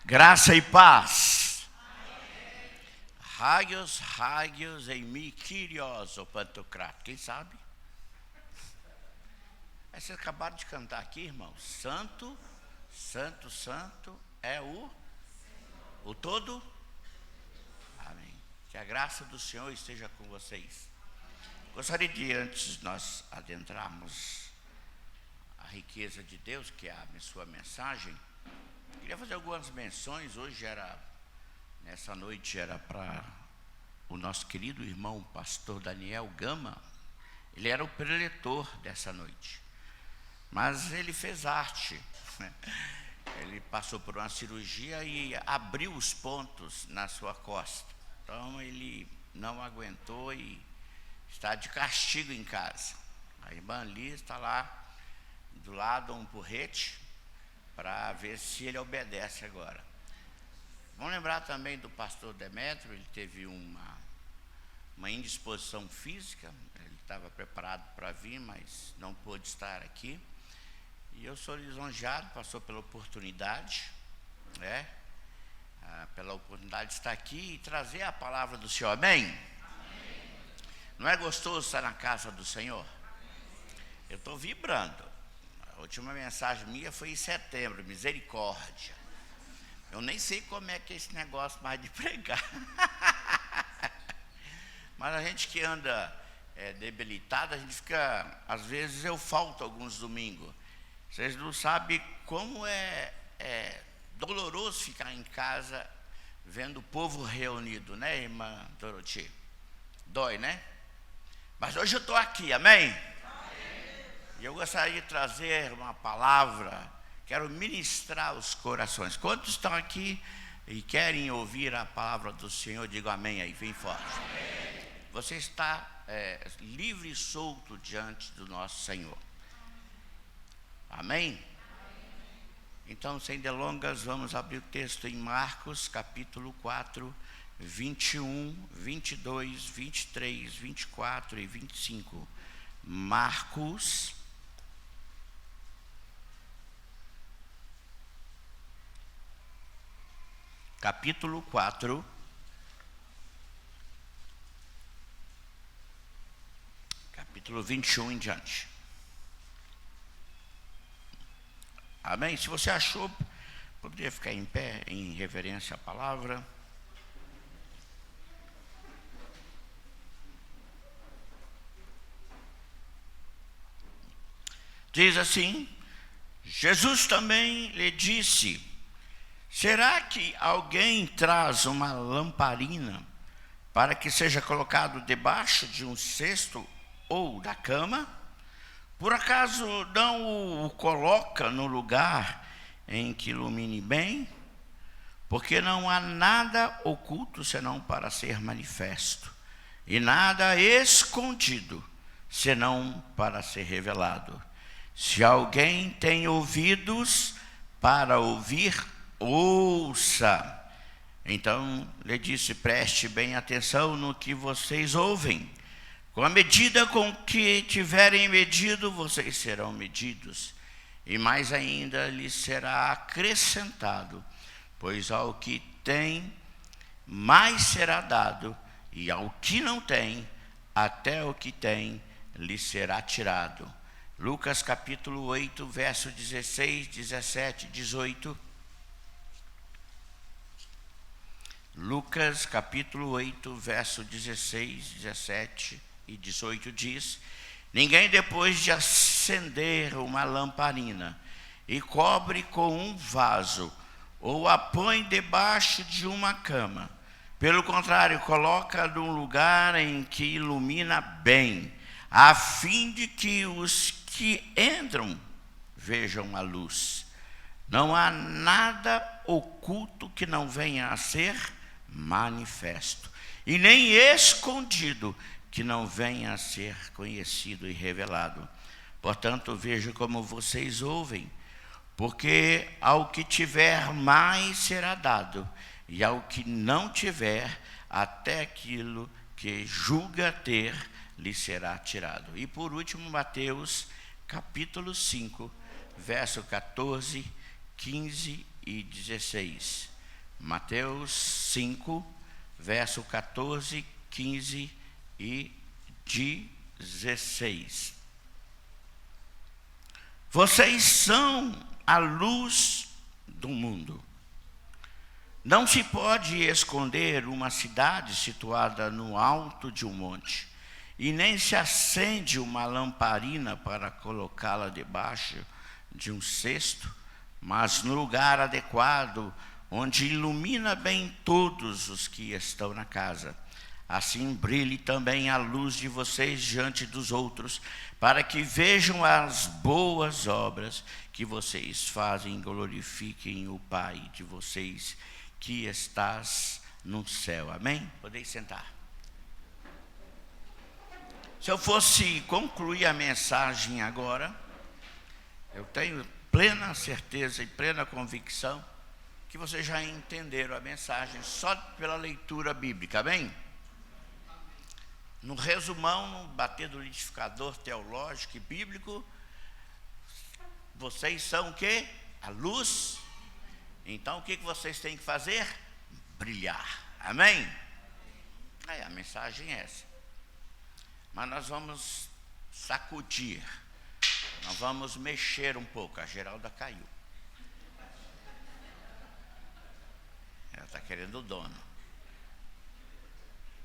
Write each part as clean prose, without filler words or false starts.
Graça e paz. Raios, raios em mim, Kyrios, o Pantocrato. Quem sabe? Vocês acabaram de cantar aqui, irmão. Santo, santo, santo é o todo. Amém. Que a graça do Senhor esteja com vocês. Gostaria de, antes de nós adentrarmos a riqueza de Deus, que é a sua mensagem, queria fazer algumas menções. Hoje nessa noite era para o nosso querido irmão pastor Daniel Gama. Ele era o preletor dessa noite, mas ele fez arte. Ele passou por uma cirurgia e abriu os pontos na sua costa. Então ele não aguentou e está de castigo em casa. A irmã Liz está lá do lado, um porrete, para ver se ele obedece agora. Vamos lembrar também do pastor Demétrio. Ele teve uma indisposição física. Ele estava preparado para vir, mas não pôde estar aqui. E eu sou lisonjeado, passou pela oportunidade, pela oportunidade de estar aqui e trazer a palavra do Senhor. Amém? Amém. Não é gostoso estar na casa do Senhor? Eu estou vibrando. A última mensagem minha foi em setembro, misericórdia. Eu nem sei como é que é esse negócio mais de pregar. Mas a gente que anda debilitado, a gente fica, às vezes eu falto alguns domingos. Vocês não sabem como é doloroso ficar em casa vendo o povo reunido, né, irmã Doroti? Dói, né? Mas hoje eu estou aqui, amém? E eu gostaria de trazer uma palavra. Quero ministrar os corações. Quantos estão aqui e querem ouvir a palavra do Senhor? Diga amém aí, bem forte. Amém. Você está livre e solto diante do nosso Senhor. Amém? Então, sem delongas, vamos abrir o texto em Marcos, capítulo 4, 21, 22, 23, 24 e 25. Marcos, capítulo 4, capítulo 21 em diante. Amém? Se você achou, poderia ficar em pé em reverência à palavra. Diz assim: Jesus também lhe disse: será que alguém traz uma lamparina para que seja colocado debaixo de um cesto ou da cama? Por acaso não o coloca no lugar em que ilumine bem? Porque não há nada oculto senão para ser manifesto, e nada escondido senão para ser revelado. Se alguém tem ouvidos para ouvir, ouça. Então lhe disse: preste bem atenção no que vocês ouvem. Com a medida com que tiverem medido, vocês serão medidos, e mais ainda lhes será acrescentado. Pois ao que tem, mais será dado, e ao que não tem, até o que tem lhe será tirado. Lucas capítulo 8, verso 16, 17, 18. Lucas capítulo 8, verso 16, 17 e 18 diz: ninguém, depois de acender uma lamparina e cobre com um vaso, ou a põe debaixo de uma cama. Pelo contrário, coloca num lugar em que ilumina bem, a fim de que os que entram vejam a luz. Não há nada oculto que não venha a ser manifesto, e nem escondido que não venha a ser conhecido e revelado. Portanto, veja como vocês ouvem, porque ao que tiver mais será dado, e ao que não tiver, até aquilo que julga ter lhe será tirado. E por último, Mateus capítulo 5, verso 14, 15 e 16. Mateus 5, verso 14, 15 e 16. Vocês são a luz do mundo. Não se pode esconder uma cidade situada no alto de um monte, e nem se acende uma lamparina para colocá-la debaixo de um cesto, mas no lugar adequado, onde ilumina bem todos os que estão na casa. Assim brilhe também a luz de vocês diante dos outros, para que vejam as boas obras que vocês fazem e glorifiquem o Pai de vocês que estás no céu. Amém? Podeis sentar. Se eu fosse concluir a mensagem agora, eu tenho plena certeza e plena convicção que vocês já entenderam a mensagem só pela leitura bíblica, amém? No resumão, no bater do liquidificador teológico e bíblico, vocês são o quê? A luz. Então o que vocês têm que fazer? Brilhar, amém? A mensagem é essa. Mas nós vamos sacudir, nós vamos mexer um pouco. A Geralda caiu. Ela está querendo o dono.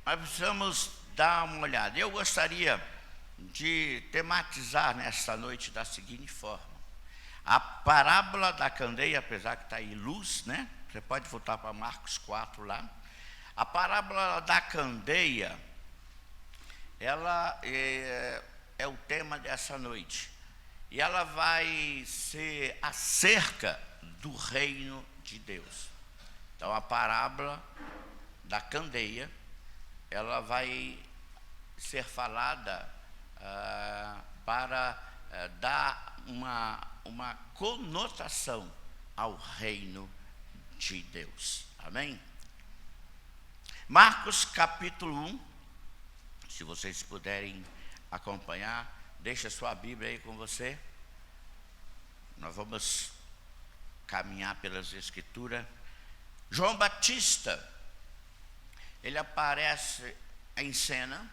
Mas precisamos dar uma olhada. Eu gostaria de tematizar nesta noite da seguinte forma: a parábola da candeia, apesar que está aí luz, né? Você pode voltar para Marcos 4 lá. A parábola da candeia, ela é o tema dessa noite. E ela vai ser acerca do reino de Deus. Então, a parábola da candeia, ela vai ser falada para dar uma conotação ao reino de Deus. Amém? Marcos capítulo 1, se vocês puderem acompanhar, deixa sua Bíblia aí com você. Nós vamos caminhar pelas Escrituras. João Batista, ele aparece em cena.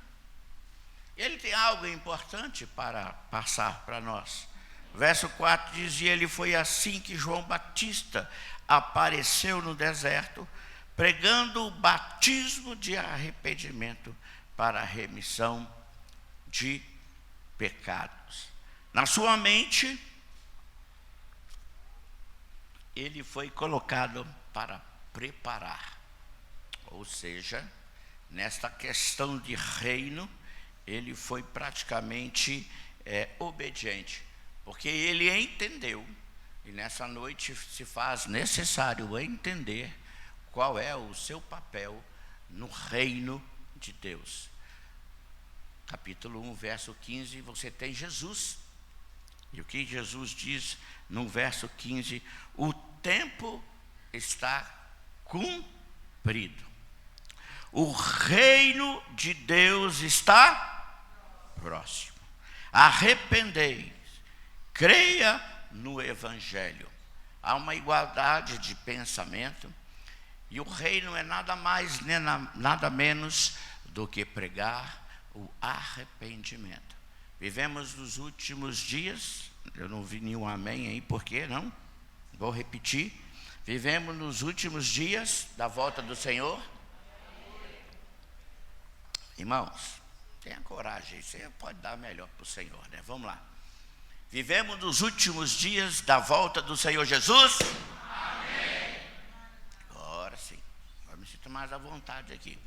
Ele tem algo importante para passar para nós. Verso 4 diz: e ele foi assim que João Batista apareceu no deserto, pregando o batismo de arrependimento para a remissão de pecados. Na sua mente, ele foi colocado para preparar. Ou seja, nesta questão de reino, ele foi praticamente obediente, porque ele entendeu, e nessa noite se faz necessário entender qual é o seu papel no reino de Deus. Capítulo 1, verso 15, você tem Jesus. E o que Jesus diz no verso 15? O tempo está cumprido. O reino de Deus está próximo. Arrependei, creia no Evangelho. Há uma igualdade de pensamento, e o reino é nada mais nem nada menos do que pregar o arrependimento. Vivemos nos últimos dias, eu não vi nenhum amém aí, por quê? Não? Vou repetir. Vivemos nos últimos dias da volta do Senhor. Irmãos, tenha coragem, você pode dar melhor para o Senhor, né? Vamos lá. Vivemos nos últimos dias da volta do Senhor Jesus. Amém. Agora sim, agora me sinto mais à vontade aqui.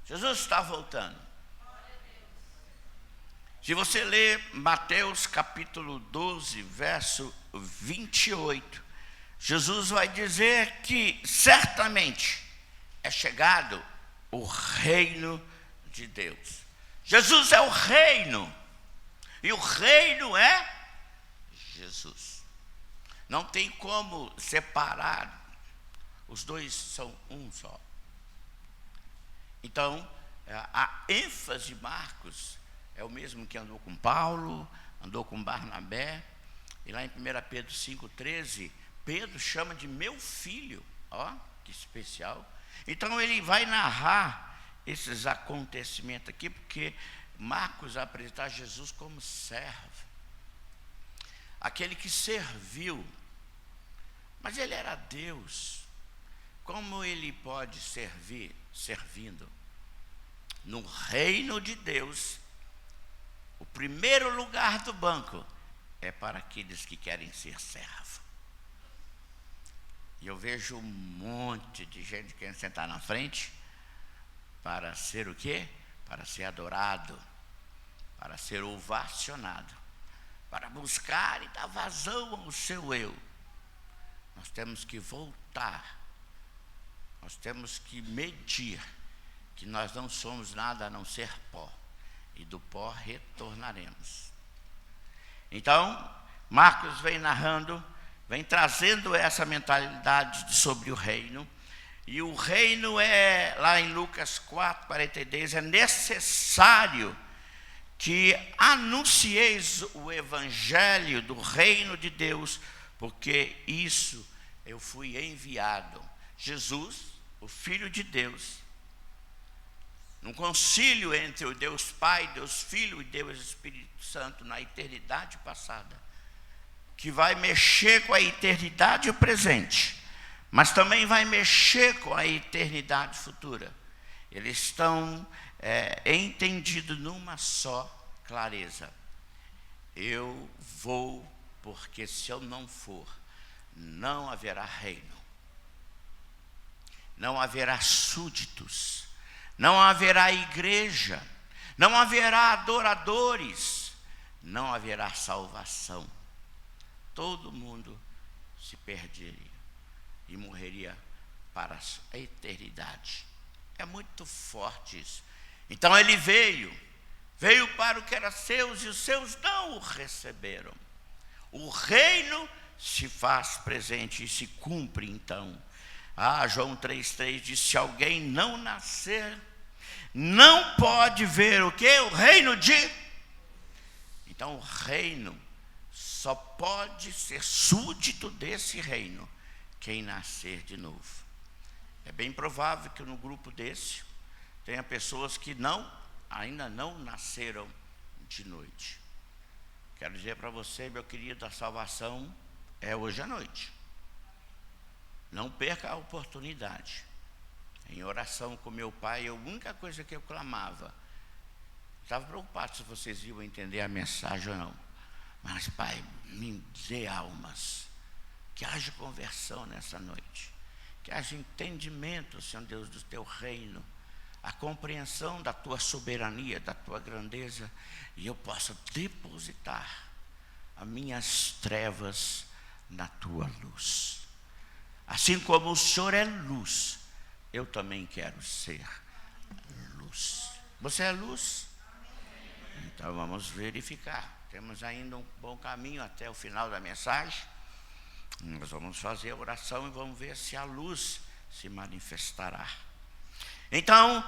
Jesus está voltando. Se você ler Mateus capítulo 12, verso 28, Jesus vai dizer que certamente é chegado o reino de Deus. Jesus é o reino, e o reino é Jesus. Não tem como separar, os dois são um só. Então, a ênfase de Marcos é o mesmo que andou com Paulo, andou com Barnabé. E lá em 1 Pedro 5,13, Pedro chama de meu filho. Ó, que especial. Então ele vai narrar esses acontecimentos aqui, porque Marcos vai apresentar Jesus como servo, aquele que serviu. Mas ele era Deus. Como ele pode servir servindo? No reino de Deus, o primeiro lugar do banco é para aqueles que querem ser servo. E eu vejo um monte de gente querendo sentar na frente para ser o quê? Para ser adorado, para ser ovacionado, para buscar e dar vazão ao seu eu. Nós temos que voltar, nós temos que medir que nós não somos nada a não ser pó, e do pó retornaremos. Então, Marcos vem narrando, vem trazendo essa mentalidade sobre o reino. E o reino é, lá em Lucas 4:42, é necessário que anuncieis o evangelho do reino de Deus, porque isso eu fui enviado. Jesus, o Filho de Deus, num concílio entre o Deus Pai, Deus Filho e Deus Espírito Santo na eternidade passada, que vai mexer com a eternidade presente, mas também vai mexer com a eternidade futura. Eles estão entendidos numa só clareza. Eu vou, porque se eu não for, não haverá reino, não haverá súditos, não haverá igreja, não haverá adoradores, não haverá salvação. Todo mundo se perderia e morreria para a eternidade. É muito forte isso. Então ele veio para o que era seus, e os seus não o receberam. O reino se faz presente e se cumpre então. João 3,3 diz: se alguém não nascer, não pode ver o quê? O reino de... Então o reino só pode ser súdito desse reino quem nascer de novo. É bem provável que no grupo desse tenha pessoas que ainda não nasceram de noite. Quero dizer para você, meu querido, a salvação é hoje à noite. Não perca a oportunidade. Em oração com meu pai, a única coisa que eu clamava, estava preocupado se vocês iam entender a mensagem ou não. Mas, pai, me dê almas, que haja conversão nessa noite, que haja entendimento, Senhor Deus, do teu reino, a compreensão da tua soberania, da tua grandeza, e eu possa depositar as minhas trevas na tua luz. Assim como o Senhor é luz, eu também quero ser luz. Você é luz? Então vamos verificar. Temos ainda um bom caminho até o final da mensagem. Nós vamos fazer a oração e vamos ver se a luz se manifestará. Então,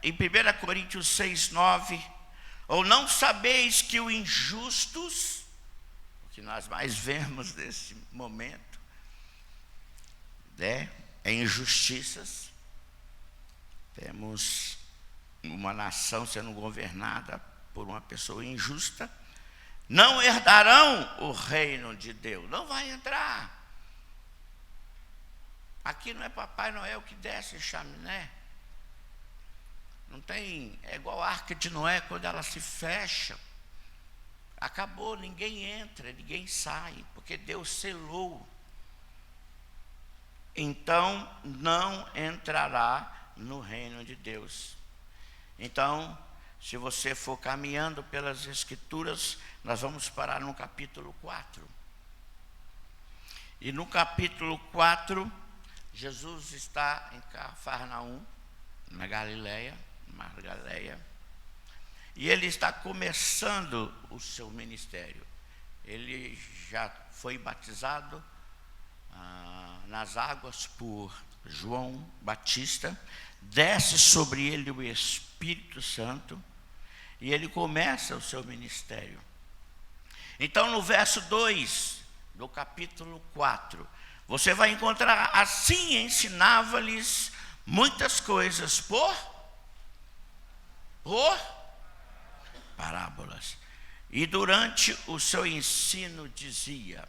em 1 Coríntios 6:9, ou não sabeis que os injustos, o que nós mais vemos nesse momento, é injustiças. Temos uma nação sendo governada por uma pessoa injusta, não herdarão o reino de Deus. Não vai entrar. Aqui não é Papai Noel que desce em chaminé. Não tem, é igual a arca de Noé, quando ela se fecha, acabou, ninguém entra, ninguém sai, porque Deus selou. Então não entrará no reino de Deus. Então, se você for caminhando pelas Escrituras, nós vamos parar no capítulo 4. E no capítulo 4, Jesus está em Cafarnaum, na Galileia, e ele está começando o seu ministério. Ele já foi batizado nas águas por João Batista, desce sobre ele o Espírito Santo, e ele começa o seu ministério. Então no verso 2 do capítulo 4, você vai encontrar assim ensinava-lhes muitas coisas por parábolas. E durante o seu ensino dizia: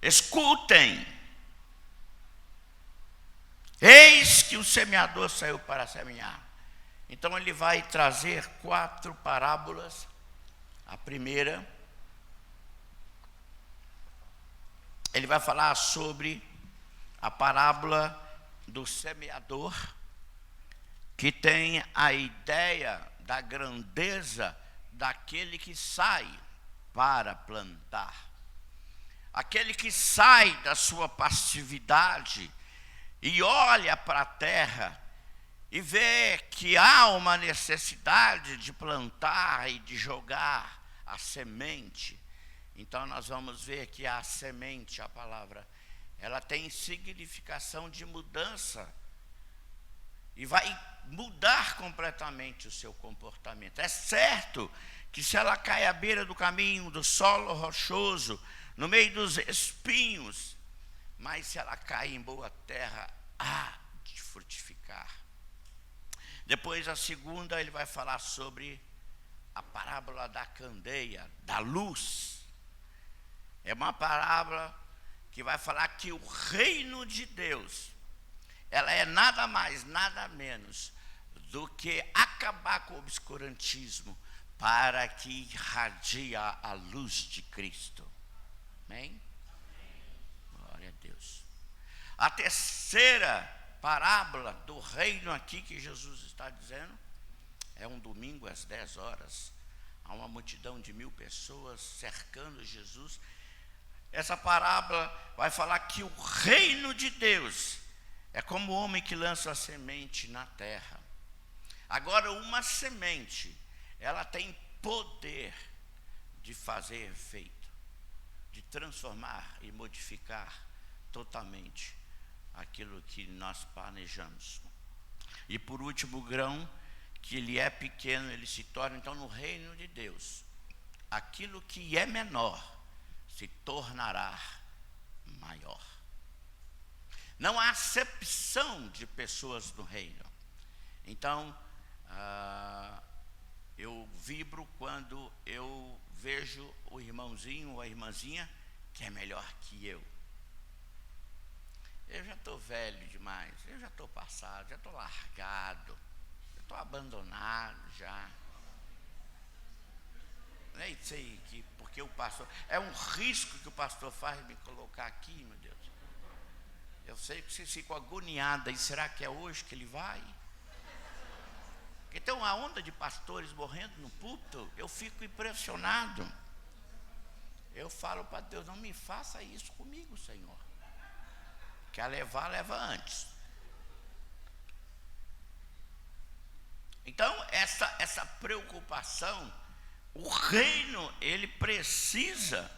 escutem, eis que o semeador saiu para semear. Então ele vai trazer 4 parábolas. A primeira, ele vai falar sobre a parábola do semeador, que tem a ideia da grandeza daquele que sai para plantar. Aquele que sai da sua passividade e olha para a terra e vê que há uma necessidade de plantar e de jogar a semente. Então nós vamos ver que a semente, a palavra, ela tem significação de mudança e vai mudar completamente o seu comportamento. É certo que se ela cai à beira do caminho, do solo rochoso, no meio dos espinhos, mas se ela cai em boa terra, há de frutificar. Depois a segunda, ele vai falar sobre a parábola da candeia, da luz. É uma parábola que vai falar que o reino de Deus, ela é nada mais, nada menos do que acabar com o obscurantismo para que irradie a luz de Cristo. Amém? Glória a Deus. A terceira parábola do reino aqui que Jesus está dizendo, é um domingo às 10 horas, há uma multidão de 1000 pessoas cercando Jesus. Essa parábola vai falar que o reino de Deus é como o homem que lança a semente na terra. Agora, uma semente, ela tem poder de fazer efeito, de transformar e modificar totalmente aquilo que nós planejamos. E por último, o grão, que ele é pequeno, ele se torna, então, no reino de Deus, aquilo que é menor se tornará maior. Não há acepção de pessoas no reino. Então, eu vibro quando eu vejo o irmãozinho ou a irmãzinha que é melhor que eu. Eu já estou velho demais, eu já estou passado, já estou largado, já estou abandonado já. Nem sei que, porque o pastor, é um risco que o pastor faz me colocar aqui, meu Deus. Eu sei que vocês ficam agoniados, e será que é hoje que ele vai? Porque tem uma onda de pastores morrendo no púlpito, eu fico impressionado. Eu falo para Deus, não me faça isso comigo, Senhor. Quer levar, leva antes. Então, essa preocupação, o reino, ele precisa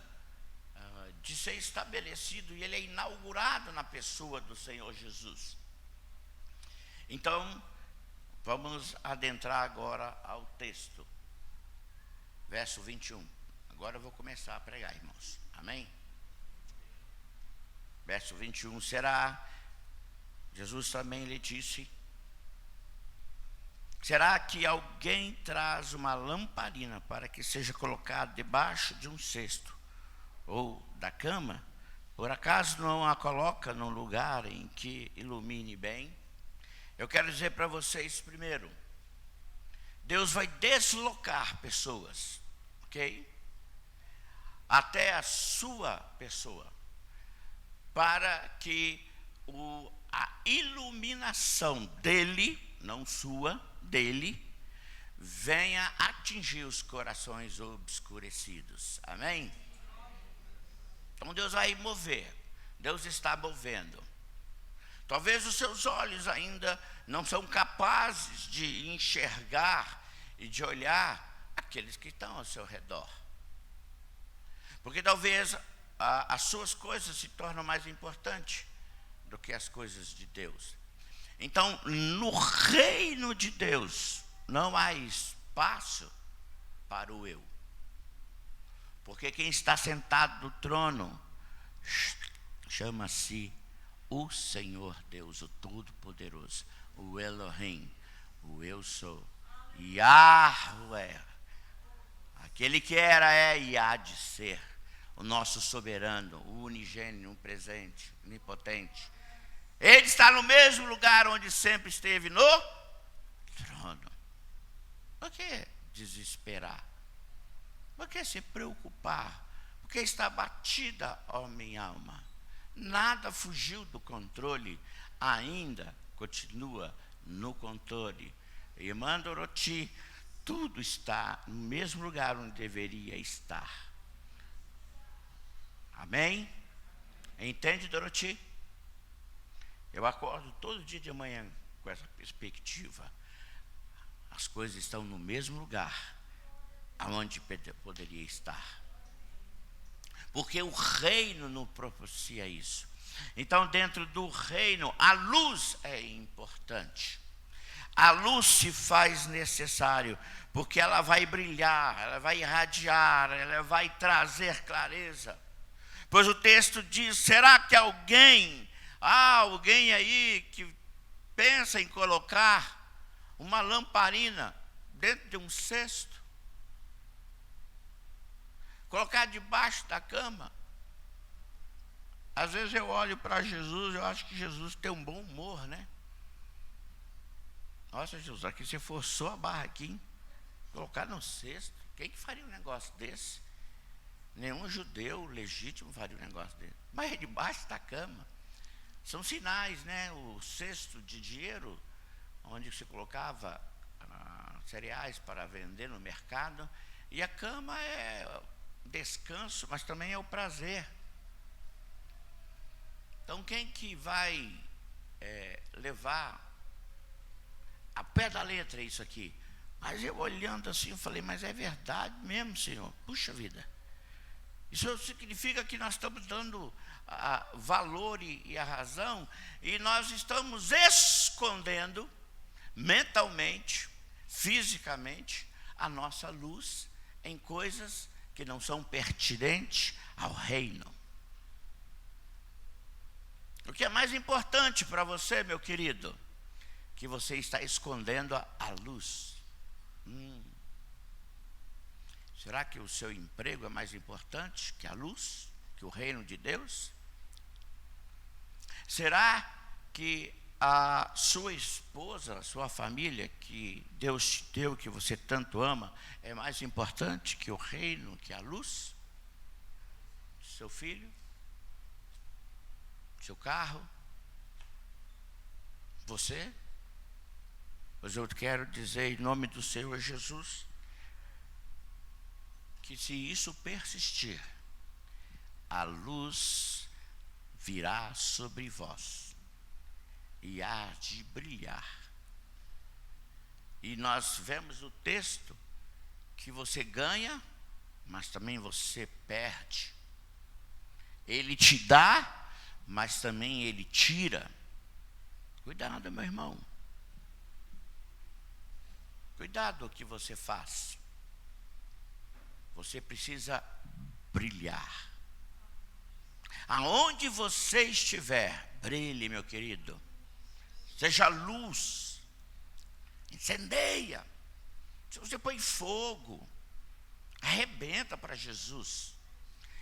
de ser estabelecido, e ele é inaugurado na pessoa do Senhor Jesus. Então, vamos adentrar agora ao texto. Verso 21. Agora eu vou começar a pregar, irmãos. Amém? Verso 21, Jesus também lhe disse: será que alguém traz uma lamparina para que seja colocada debaixo de um cesto ou da cama? Por acaso não a coloca num lugar em que ilumine bem? Eu quero dizer para vocês primeiro, Deus vai deslocar pessoas, ok? Até a sua pessoa, para que a iluminação dele, não sua, dele, venha atingir os corações obscurecidos. Amém? Então Deus vai mover, Deus está movendo. Talvez os seus olhos ainda não são capazes de enxergar e de olhar aqueles que estão ao seu redor. Porque talvez as suas coisas se tornam mais importantes do que as coisas de Deus. Então, no reino de Deus, não há espaço para o eu. Porque quem está sentado no trono chama-se o Senhor Deus, o Todo-Poderoso, o Elohim, o Eu Sou, Yahweh, aquele que era, é e há de ser, o nosso soberano, o unigênio, o presente, onipotente. Ele está no mesmo lugar onde sempre esteve, no trono. Por que desesperar? Por que se preocupar? Porque está batida, ó minha alma. Nada fugiu do controle, ainda continua no controle. Irmã Doroti, tudo está no mesmo lugar onde deveria estar. Amém? Entende, Doroti? Eu acordo todo dia de manhã com essa perspectiva. As coisas estão no mesmo lugar aonde poderia estar. Porque o reino não propicia isso. Então, dentro do reino, a luz é importante. A luz se faz necessário, porque ela vai brilhar, ela vai irradiar, ela vai trazer clareza. Pois o texto diz, será que alguém aí que pensa em colocar uma lamparina dentro de um cesto? Colocar debaixo da cama? Às vezes eu olho para Jesus, eu acho que Jesus tem um bom humor, né? Nossa, Jesus, aqui você forçou a barra aqui, hein? Colocar no cesto. Quem que faria um negócio desse? Nenhum judeu legítimo faria um negócio desse. Mas é debaixo da cama. São sinais, né? O cesto de dinheiro, onde se colocava cereais para vender no mercado. E a cama é descanso, mas também é o prazer. Então, quem que vai levar a pé da letra isso aqui? Mas eu olhando assim, eu falei, mas é verdade mesmo, Senhor. Puxa vida. Isso significa que nós estamos dando valor e a razão, e nós estamos escondendo mentalmente, fisicamente, a nossa luz em coisas que não são pertinentes ao reino. O que é mais importante para você, meu querido? Que você está escondendo a luz. Será que o seu emprego é mais importante que a luz, que o reino de Deus? Será que a sua esposa, a sua família, que Deus te deu, que você tanto ama, é mais importante que o reino, que a luz? Seu filho? Seu carro? Você? Pois eu quero dizer em nome do Senhor Jesus, que se isso persistir, a luz virá sobre vós e há de brilhar. E nós vemos o texto que você ganha, mas também você perde. Ele te dá, mas também ele tira. Cuidado, meu irmão. Cuidado o que você faz. Você precisa brilhar. Aonde você estiver, brilhe, meu querido. Seja luz. Incendeia. Se você põe fogo, arrebenta para Jesus.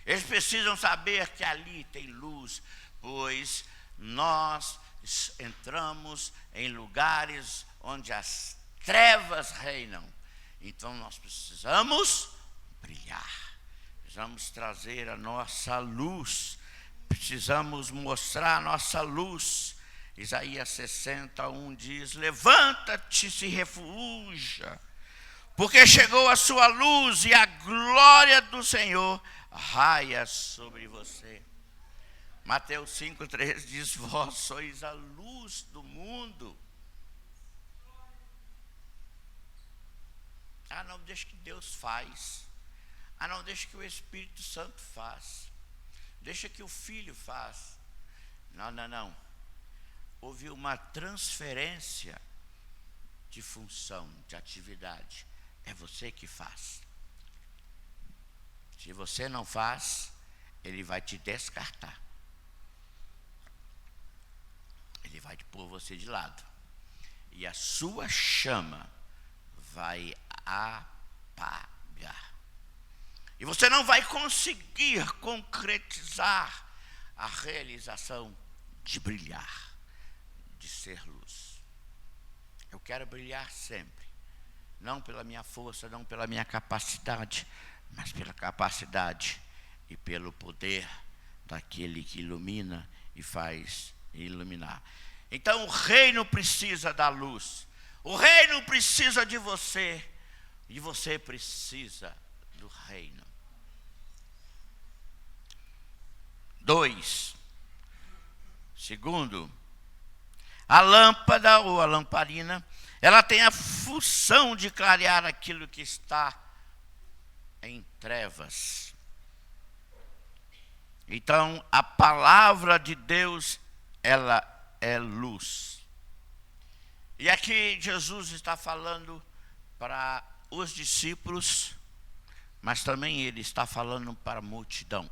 Eles precisam saber que ali tem luz, pois nós entramos em lugares onde as trevas reinam. Então nós precisamos brilhar, precisamos trazer a nossa luz, precisamos mostrar a nossa luz. Isaías 61 diz, levanta-te e se refugia, porque chegou a sua luz e a glória do Senhor raia sobre você. Mateus 5,3 diz, vós sois a luz do mundo. Não deixe que Deus faz. Não deixe que o Espírito Santo faz. Deixa que o Filho faz. Não. Houve uma transferência de função, de atividade. É você que faz. Se você não faz, ele vai te descartar. você de lado. E a sua chama vai apagar. E você não vai conseguir concretizar a realização de brilhar, de ser luz. Eu quero brilhar sempre. Não pela minha força, não pela minha capacidade, mas pela capacidade e pelo poder daquele que ilumina e faz iluminar. Então o reino precisa da luz. O reino precisa de você. E você precisa do reino. 2. Segundo, a lâmpada ou a lamparina, ela tem a função de clarear aquilo que está em trevas. Então, a palavra de Deus, ela é luz. E aqui Jesus está falando para os discípulos, mas também ele está falando para a multidão.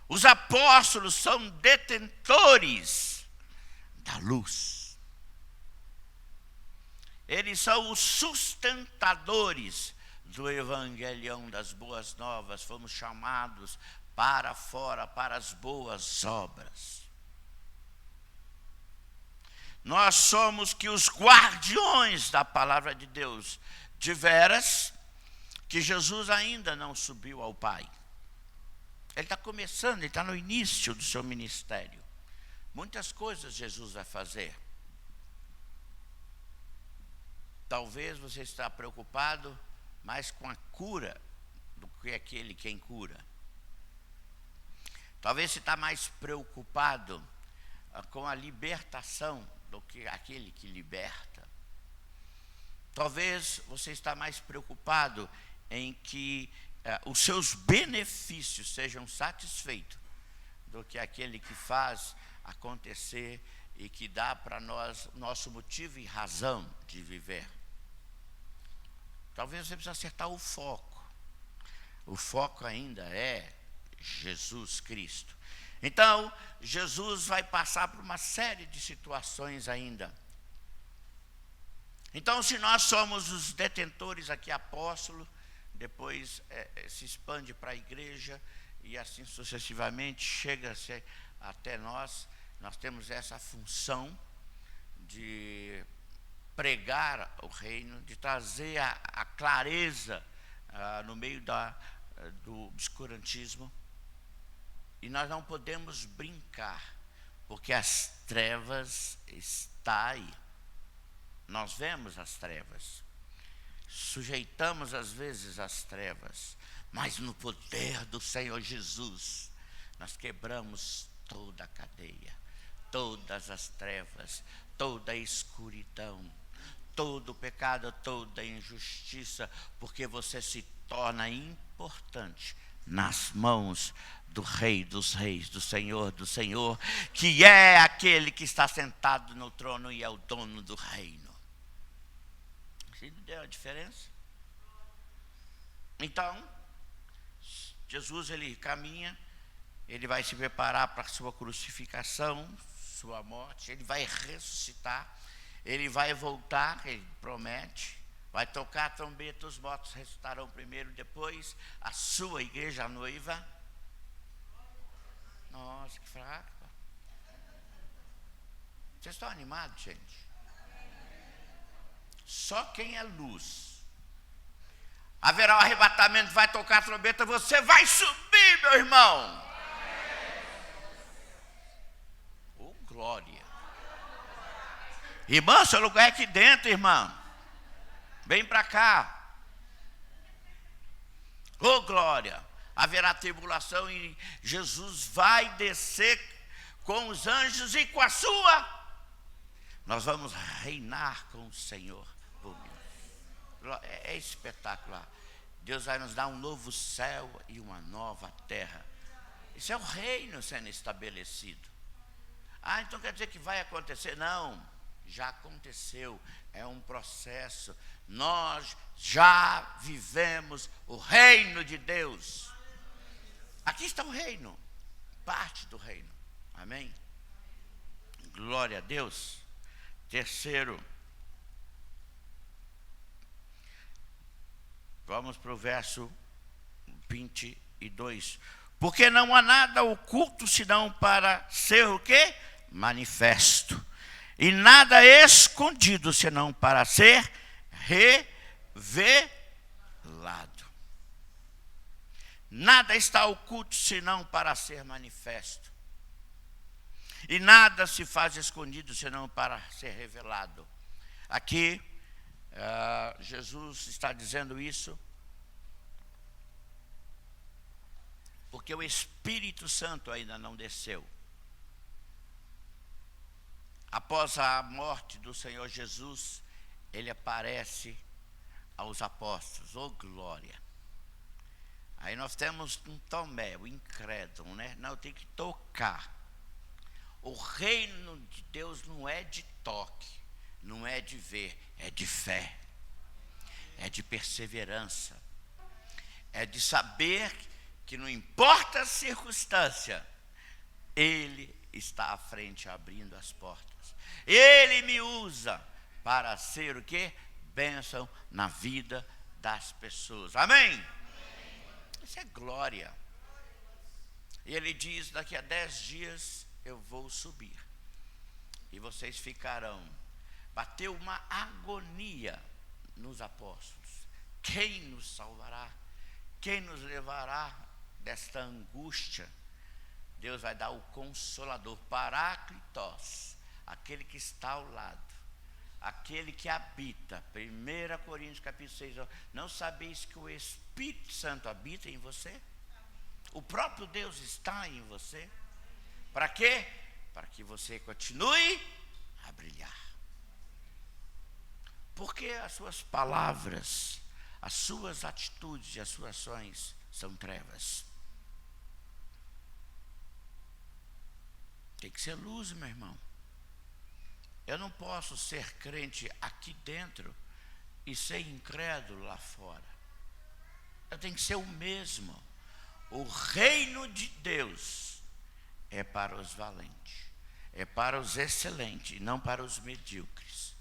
Os apóstolos são detentores da luz. Eles são os sustentadores do evangelião das boas novas. Fomos chamados para fora, para as boas obras. Nós somos que os guardiões da palavra de Deus, de veras que Jesus ainda não subiu ao Pai. Ele está começando, ele está no início do seu ministério. Muitas coisas Jesus vai fazer. Talvez você está preocupado mais com a cura do que aquele quem cura. Talvez você está mais preocupado com a libertação do que aquele que liberta. Talvez você está mais preocupado em que os seus benefícios sejam satisfeitos do que aquele que faz acontecer e que dá para nós nosso motivo e razão de viver. Talvez você precise acertar o foco. O foco ainda é Jesus Cristo. Então, Jesus vai passar por uma série de situações ainda. Então, se nós somos os detentores aqui, apóstolo, depois se expande para a igreja e assim sucessivamente chega-se até nós. Nós temos essa função de pregar o reino, de trazer a clareza no meio do obscurantismo. E nós não podemos brincar, porque as trevas estão aí. Nós vemos as trevas. Sujeitamos às vezes as trevas, mas no poder do Senhor Jesus, nós quebramos toda a cadeia, todas as trevas, toda a escuridão, todo o pecado, toda a injustiça, porque você se torna importante nas mãos do Rei dos Reis, do Senhor, que é aquele que está sentado no trono e é o dono do reino. Entendeu a diferença? Então, Jesus, ele caminha, ele vai se preparar para a sua crucificação, sua morte, ele vai ressuscitar, ele vai voltar, ele promete, vai tocar a trombeta, os mortos ressuscitarão primeiro, depois a sua igreja, a noiva. Nossa, que fraco. Vocês estão animados, gente? Só quem é luz. Haverá o arrebatamento, vai tocar a trombeta, você vai subir, meu irmão. Oh, glória. Irmã, seu lugar é aqui dentro, irmã. Vem para cá. Oh, glória. Haverá tribulação e Jesus vai descer com os anjos e com a sua. Nós vamos reinar com o Senhor. É espetacular. Deus vai nos dar um novo céu e uma nova terra. Isso é o reino sendo estabelecido. Então quer dizer que vai acontecer? Não, já aconteceu. É um processo. Nós já vivemos o reino de Deus. Aqui está o reino, parte do reino. Amém? Glória a Deus. Terceiro, vamos para o verso 22. Porque não há nada oculto senão para ser o quê? Manifesto. E nada escondido senão para ser revelado. Nada está oculto senão para ser manifesto. E nada se faz escondido senão para ser revelado. Aqui, Jesus está dizendo isso porque o Espírito Santo ainda não desceu. Após a morte do Senhor Jesus, ele aparece aos apóstolos. Oh, glória! Aí nós temos um Tomé, o incrédulo, né? Não, tem que tocar. O reino de Deus não é de toque, não é de ver, é de fé, é de perseverança, é de saber que não importa a circunstância, Ele está à frente abrindo as portas. Ele me usa para ser o quê? Bênção na vida das pessoas. Amém? Isso é glória. E ele diz, daqui a 10 dias eu vou subir. E vocês ficarão. Bateu uma agonia nos apóstolos. Quem nos salvará? Quem nos levará desta angústia? Deus vai dar o Consolador, Paráclitos, aquele que está ao lado, aquele que habita. 1 Coríntios capítulo 6, não sabeis que o Espírito Santo habita em você? O próprio Deus está em você. Para quê? Para que você continue a brilhar. Porque as suas palavras, as suas atitudes e as suas ações são trevas. Tem que ser luz, meu irmão. Eu não posso ser crente aqui dentro e ser incrédulo lá fora. Eu tenho que ser o mesmo. O reino de Deus é para os valentes, é para os excelentes, e não para os medíocres.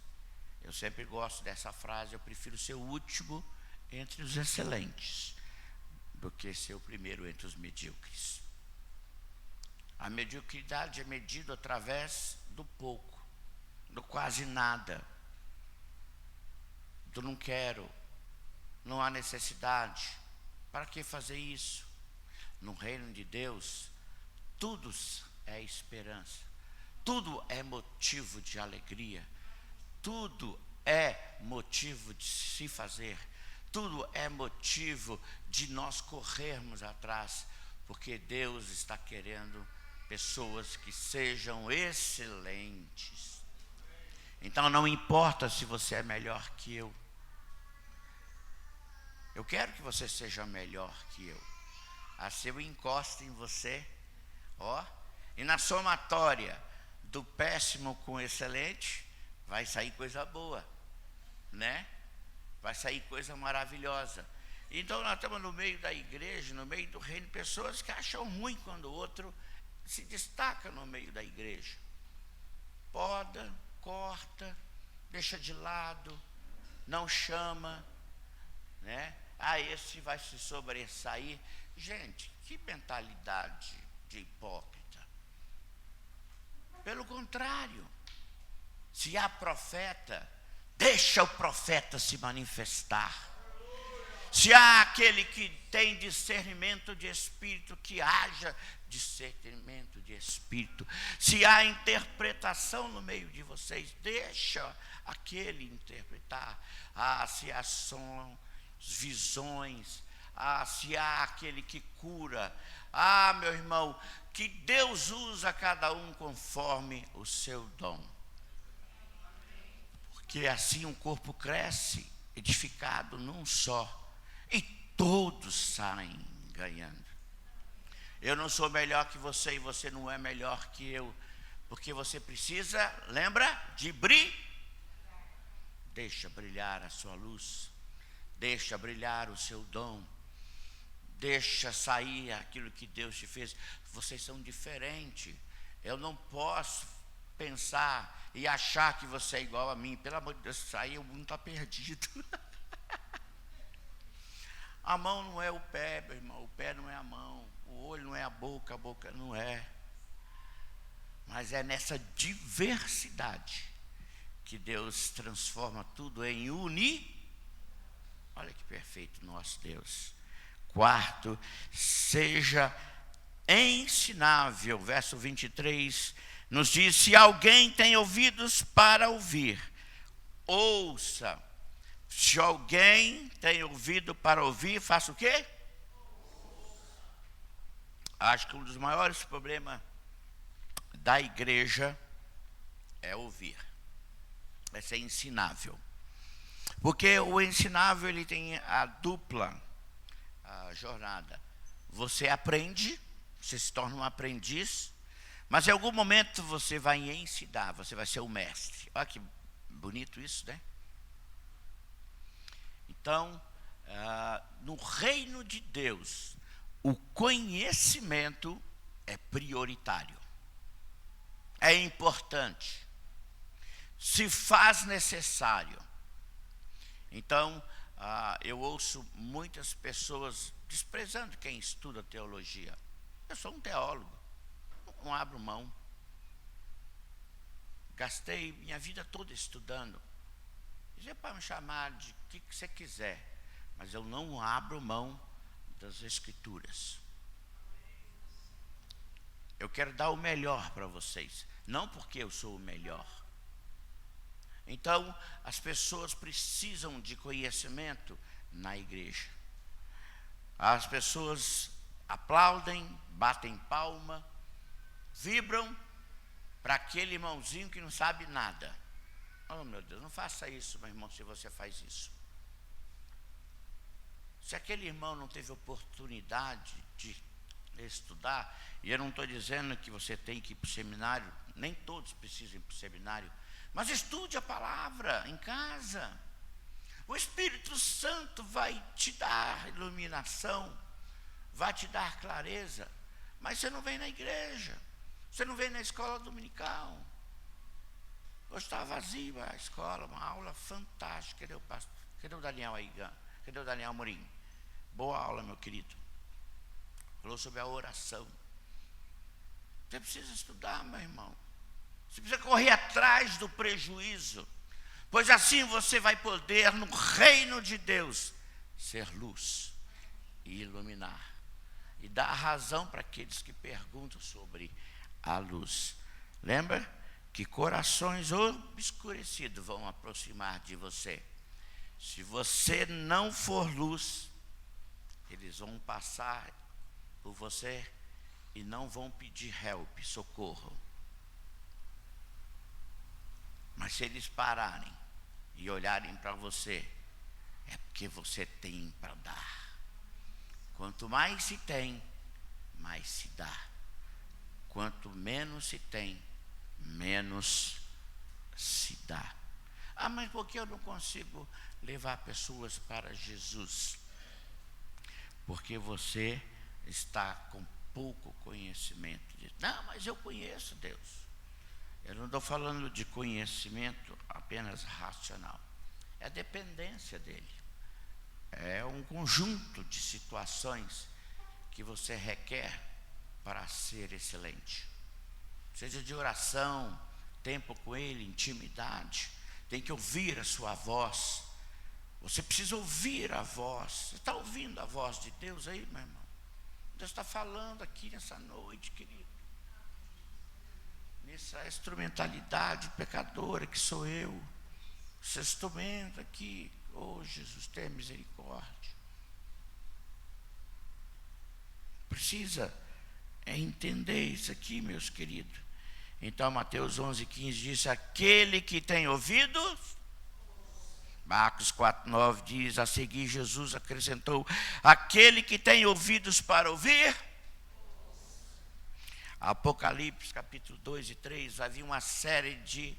Eu sempre gosto dessa frase, eu prefiro ser o último entre os excelentes do que ser o primeiro entre os medíocres. A mediocridade é medida através do pouco, do quase nada, do não quero, não há necessidade. Para que fazer isso? No reino de Deus, tudo é esperança, tudo é motivo de alegria, tudo é motivo de se fazer, tudo é motivo de nós corrermos atrás, porque Deus está querendo pessoas que sejam excelentes. Então não importa se você é melhor que eu quero que você seja melhor que eu. Assim eu encosto em você, e na somatória do péssimo com o excelente, vai sair coisa boa, né? Vai sair coisa maravilhosa. Então nós estamos no meio da igreja, no meio do reino, pessoas que acham ruim quando o outro se destaca no meio da igreja. Poda, corta, deixa de lado, não chama, né? Esse vai se sobressair. Gente, que mentalidade de hipócrita. Pelo contrário, se há profeta, deixa o profeta se manifestar. Se há aquele que tem discernimento de espírito, que haja discernimento de espírito. Se há interpretação no meio de vocês, deixa aquele interpretar. Se há som, visões, se há aquele que cura, meu irmão, que Deus usa cada um conforme o seu dom, porque assim o corpo cresce, edificado num só, e todos saem ganhando. Eu não sou melhor que você e você não é melhor que eu, porque você precisa, lembra, de brilhar. Deixa brilhar a sua luz, deixa brilhar o seu dom, deixa sair aquilo que Deus te fez. Vocês são diferentes. Eu não posso pensar e achar que você é igual a mim. Pelo amor de Deus, aí o mundo está perdido. A mão não é o pé, meu irmão, o pé não é a mão, o olho não é a boca não é. Mas é nessa diversidade que Deus transforma tudo em Olha que perfeito nosso Deus. Quarto, seja ensinável. Verso 23 nos diz: se alguém tem ouvidos para ouvir, ouça. Se alguém tem ouvido para ouvir, faça o quê? Acho que um dos maiores problemas da igreja é ouvir, é ser ensinável. Porque o ensinável, ele tem a dupla jornada. Você aprende, você se torna um aprendiz, mas em algum momento você vai ensinar, você vai ser o mestre. Olha que bonito isso, né? Então, no reino de Deus, o conhecimento é prioritário, é importante, se faz necessário. Então, eu ouço muitas pessoas desprezando quem estuda teologia. Eu sou um teólogo, não abro mão. Gastei minha vida toda estudando. Você pode me chamar de o que você quiser, mas eu não abro mão das Escrituras. Eu quero dar o melhor para vocês, não porque eu sou o melhor. Então, as pessoas precisam de conhecimento na igreja. As pessoas aplaudem, batem palma, vibram para aquele irmãozinho que não sabe nada. Oh, meu Deus, não faça isso, meu irmão, se você faz isso. Se aquele irmão não teve oportunidade de estudar, e eu não estou dizendo que você tem que ir para o seminário, nem todos precisam ir para o seminário, mas estude a palavra em casa. O Espírito Santo vai te dar iluminação, vai te dar clareza, mas você não vem na igreja, você não vem na escola dominical. Hoje está vazia a escola, uma aula fantástica. Cadê o pastor? Cadê o Daniel aí? Cadê o Daniel Amorim? Boa aula, meu querido. Falou sobre a oração. Você precisa estudar, meu irmão. Você precisa correr atrás do prejuízo, pois assim você vai poder, no reino de Deus, ser luz e iluminar. E dar razão para aqueles que perguntam sobre a luz. Lembra que corações obscurecidos vão aproximar de você. Se você não for luz, eles vão passar por você e não vão pedir help, socorro. Mas se eles pararem e olharem para você, é porque você tem para dar. Quanto mais se tem, mais se dá. Quanto menos se tem, menos se dá. Ah, mas por que eu não consigo levar pessoas para Jesus? Porque você está com pouco conhecimento disso. Não, mas eu conheço Deus. Eu não estou falando de conhecimento apenas racional. É a dependência dele. É um conjunto de situações que você requer para ser excelente. Seja de oração, tempo com ele, intimidade. Tem que ouvir a sua voz. Você precisa ouvir a voz. Você está ouvindo a voz de Deus aí, meu irmão? Deus está falando aqui nessa noite, querido. Nessa instrumentalidade pecadora que sou eu. Esse instrumento aqui. Oh, Jesus, tenha misericórdia. Precisa entender isso aqui, meus queridos. Então, Mateus 11:15 diz: aquele que tem ouvidos. Marcos 4:9 diz: a seguir Jesus acrescentou: aquele que tem ouvidos para ouvir. Apocalipse capítulo 2 e 3, havia uma série de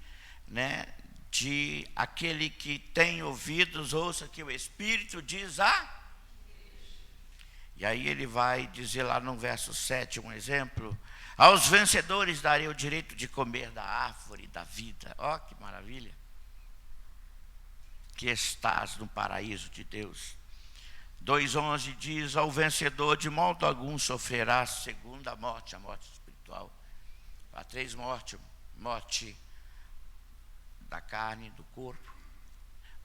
aquele que tem ouvidos, ouça que o Espírito diz a. E aí ele vai dizer lá no verso 7, um exemplo: aos vencedores darei o direito de comer da árvore da vida. Ó, que maravilha! Que estás no paraíso de Deus. 2:11 diz: ao vencedor de modo algum sofrerá a segunda morte, a morte espiritual. Há 3 mortes: morte da carne, do corpo,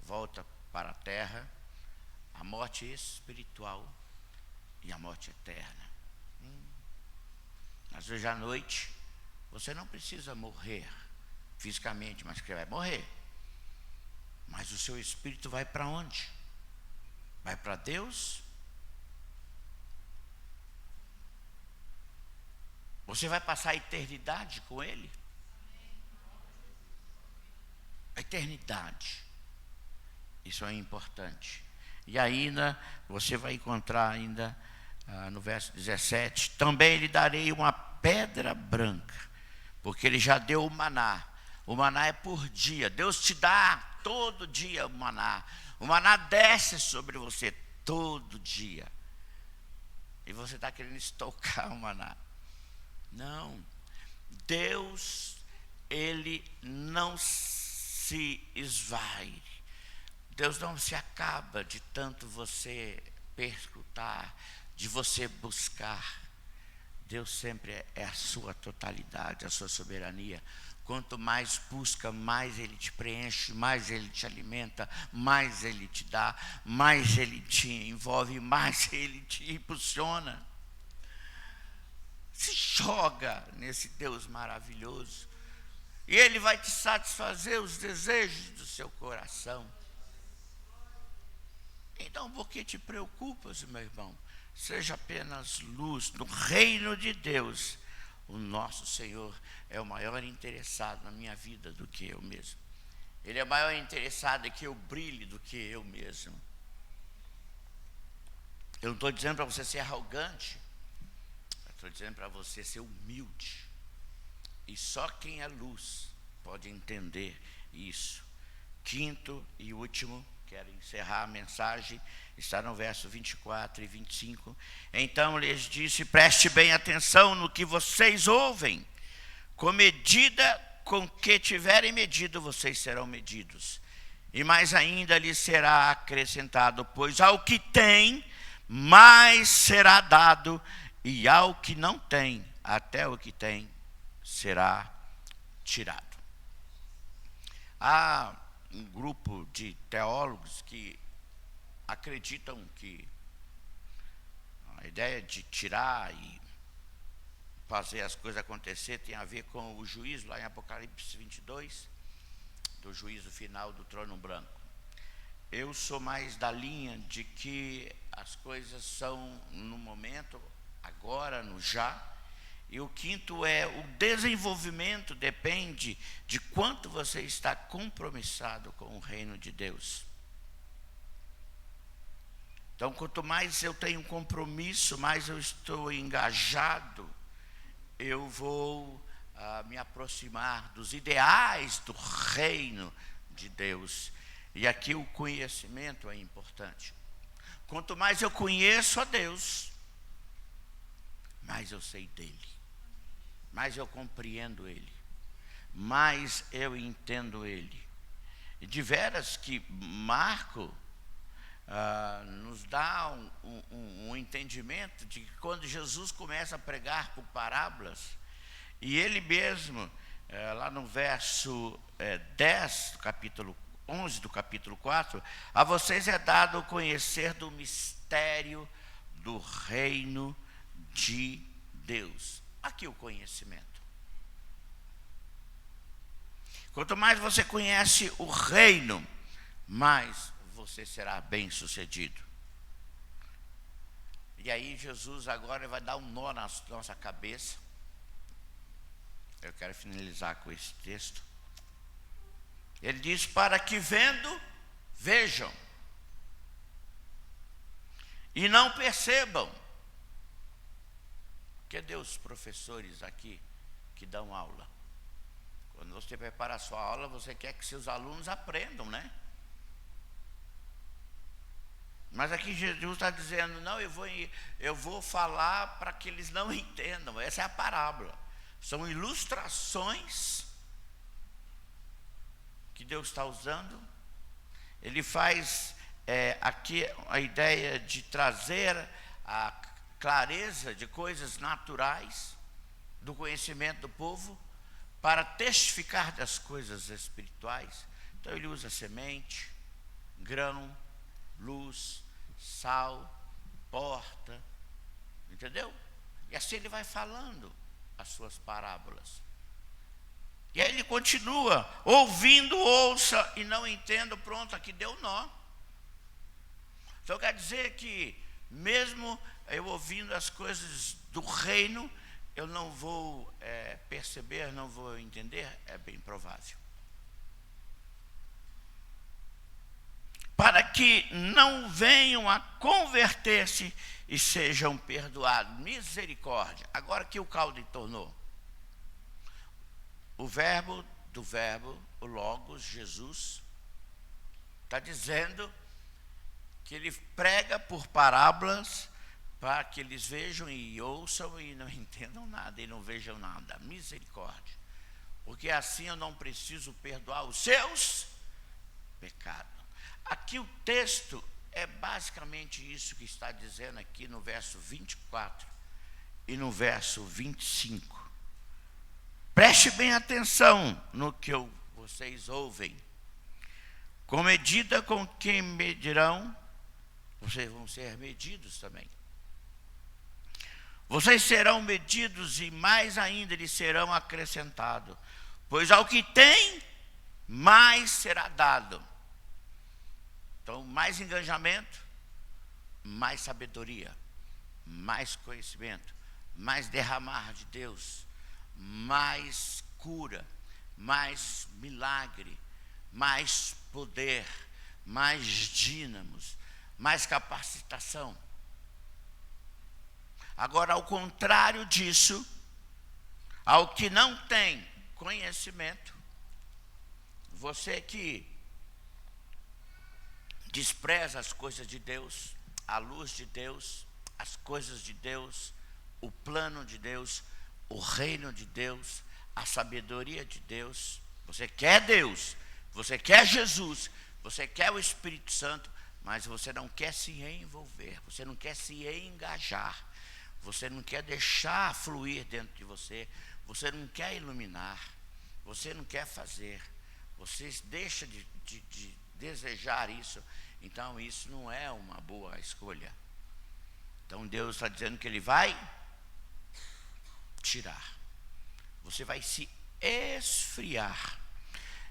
volta para a terra, a morte espiritual e a morte eterna. Mas hoje à noite, você não precisa morrer fisicamente, mas que vai morrer. Mas o seu espírito vai para onde? Vai para Deus? Você vai passar a eternidade com Ele? A eternidade. Isso é importante. E ainda, você vai encontrar ainda no verso 17: também lhe darei uma pedra branca, porque ele já deu o maná. O maná é por dia. Deus te dá todo dia o maná. O maná desce sobre você todo dia. E você está querendo estocar o maná. Não. Deus, Ele não se esvai. Deus não se acaba de tanto você perscrutar, de você buscar. Deus sempre é a sua totalidade, a sua soberania. Quanto mais busca, mais Ele te preenche, mais Ele te alimenta, mais Ele te dá, mais Ele te envolve, mais Ele te impulsiona. Se joga nesse Deus maravilhoso e Ele vai te satisfazer os desejos do seu coração. Então, por que te preocupas, meu irmão? Seja apenas luz no reino de Deus. O nosso Senhor é o maior interessado na minha vida do que eu mesmo. Ele é o maior interessado em que eu brilhe do que eu mesmo. Eu não estou dizendo para você ser arrogante. Eu estou dizendo para você ser humilde. E só quem é luz pode entender isso. Quinto e último, quero encerrar a mensagem, está no verso 24 e 25. Então lhes disse: preste bem atenção no que vocês ouvem. Com medida com que tiverem medido, vocês serão medidos. E mais ainda lhes será acrescentado, pois ao que tem, mais será dado, e ao que não tem, até o que tem, será tirado. Há um grupo de teólogos que acreditam que a ideia de tirar e fazer as coisas acontecer tem a ver com o juízo, lá em Apocalipse 22, do juízo final do trono branco. Eu sou mais da linha de que as coisas são no momento, agora, no já. E o quinto é: o desenvolvimento depende de quanto você está compromissado com o reino de Deus. Então, quanto mais eu tenho compromisso, mais eu estou engajado, eu vou me aproximar dos ideais do reino de Deus. E aqui o conhecimento é importante. Quanto mais eu conheço a Deus, mais eu sei dele, mais eu compreendo ele, mais eu entendo ele. E de veras que Marco nos dá um entendimento de que quando Jesus começa a pregar por parábolas, e ele mesmo, lá no verso 10 do capítulo 11 do capítulo 4, a vocês é dado conhecer do mistério do reino de Deus. Aqui o conhecimento. Quanto mais você conhece o reino, mais você será bem sucedido. E aí Jesus agora vai dar um nó na nossa cabeça. Eu quero finalizar com esse texto. Ele diz: para que vendo, vejam, e não percebam. Cadê os professores aqui que dão aula? Quando você prepara a sua aula, você quer que seus alunos aprendam, né? Mas aqui Jesus está dizendo, não, eu vou falar para que eles não entendam. Essa é a parábola. São ilustrações que Deus está usando. Ele faz aqui a ideia de trazer a clareza de coisas naturais, do conhecimento do povo, para testificar das coisas espirituais. Então ele usa semente, grão, luz, sal, porta, entendeu? E assim ele vai falando as suas parábolas. E aí ele continua, ouvindo, ouça, e não entendo, pronto, aqui deu nó. Então quer dizer que, mesmo eu ouvindo as coisas do reino, eu não vou perceber, não vou entender, é bem provável. Para que não venham a converter-se e sejam perdoados. Misericórdia. Agora que o caldo tornou. O verbo do verbo, o Logos, Jesus, está dizendo que ele prega por parábolas para que eles vejam e ouçam e não entendam nada e não vejam nada. Misericórdia. Porque assim eu não preciso perdoar os seus pecados. Aqui o texto é basicamente isso que está dizendo aqui no verso 24 e no verso 25. Preste bem atenção no que vocês ouvem. Com medida com que medirão, vocês vão ser medidos também. Vocês serão medidos e mais ainda lhes serão acrescentados. Pois ao que tem, mais será dado. Então, mais engajamento, mais sabedoria, mais conhecimento, mais derramar de Deus, mais cura, mais milagre, mais poder, mais dínamos, mais capacitação. Agora, ao contrário disso, ao que não tem conhecimento, você que despreza as coisas de Deus, a luz de Deus, as coisas de Deus, o plano de Deus, o reino de Deus, a sabedoria de Deus. Você quer Deus, você quer Jesus, você quer o Espírito Santo, mas você não quer se envolver, você não quer se engajar, você não quer deixar fluir dentro de você, você não quer iluminar, você não quer fazer, você deixa de desejar isso. Então isso não é uma boa escolha. Então Deus está dizendo que Ele vai tirar. Você vai se esfriar.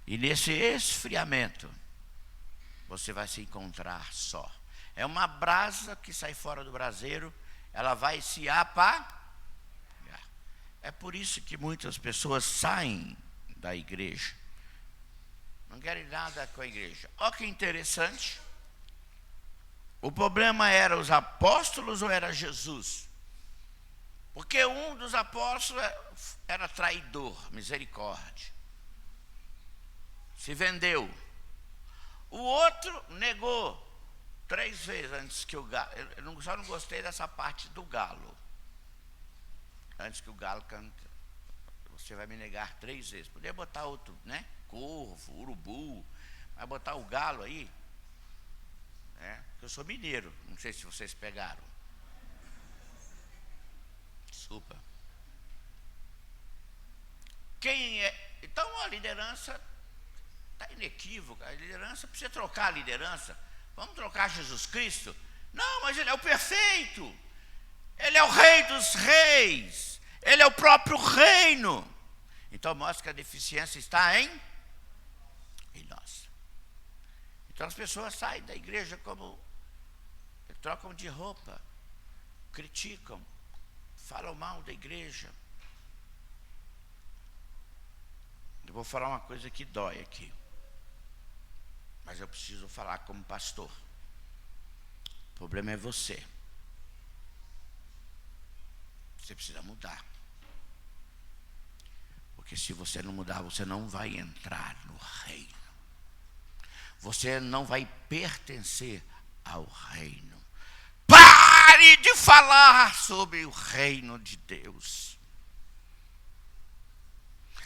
E nesse esfriamento você vai se encontrar só. É uma brasa que sai fora do braseiro, ela vai se apagar. É por isso que muitas pessoas saem da igreja. Não querem nada com a igreja. Olha que interessante. O problema era os apóstolos ou era Jesus? Porque um dos apóstolos era traidor, misericórdia. Se vendeu. O outro negou 3 vezes antes que o galo. Eu só não gostei dessa parte do galo. Antes que o galo cante, você vai me negar 3 vezes. Podia botar outro, né? Corvo, urubu, vai botar o galo aí, porque eu sou mineiro, não sei se vocês pegaram. Desculpa. Quem é? Então a liderança está inequívoca. A liderança precisa trocar a liderança. Vamos trocar Jesus Cristo? Não, mas Ele é o perfeito. Ele é o Rei dos Reis. Ele é o próprio reino. Então mostra que a deficiência está em nós. Então as pessoas saem da igreja como trocam de roupa, criticam, falam mal da igreja. Eu vou falar uma coisa que dói aqui, mas eu preciso falar como pastor. O problema é você. Você precisa mudar. Porque se você não mudar, você não vai entrar no reino. Você não vai pertencer ao reino. Pare de falar sobre o reino de Deus.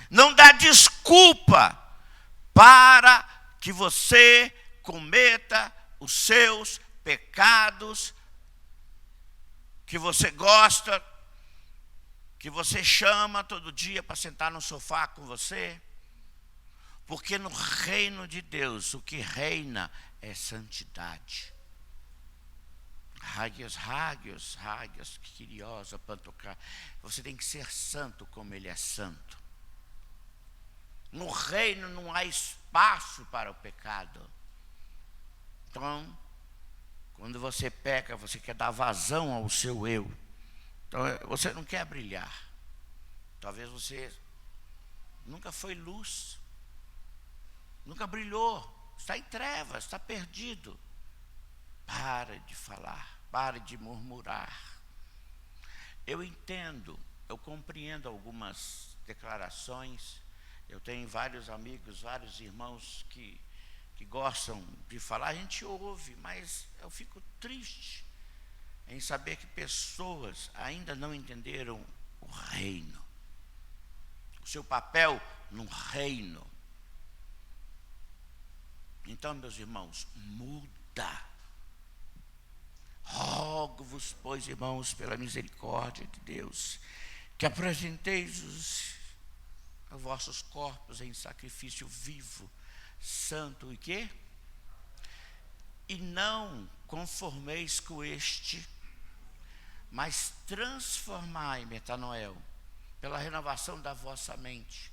Não dá desculpa para que você cometa os seus pecados que você gosta, que você chama todo dia para sentar no sofá com você. Porque no reino de Deus, o que reina é santidade. Hagios, quiriosa, pantocar. Você tem que ser santo como ele é santo. No reino não há espaço para o pecado. Então, quando você peca, você quer dar vazão ao seu eu. Então, você não quer brilhar. Talvez você nunca foi luz. Nunca brilhou. Está em trevas, está perdido. Para de falar, pare de murmurar. Eu entendo, eu compreendo algumas declarações. Eu tenho vários amigos, vários irmãos que gostam de falar. A gente ouve, mas eu fico triste em saber que pessoas ainda não entenderam o reino. O seu papel no reino. Então, meus irmãos, muda. Rogo-vos, pois, irmãos, pela misericórdia de Deus, que apresenteis os vossos corpos em sacrifício vivo, santo e quê? E não conformeis com este, mas transformai, metanoel, pela renovação da vossa mente,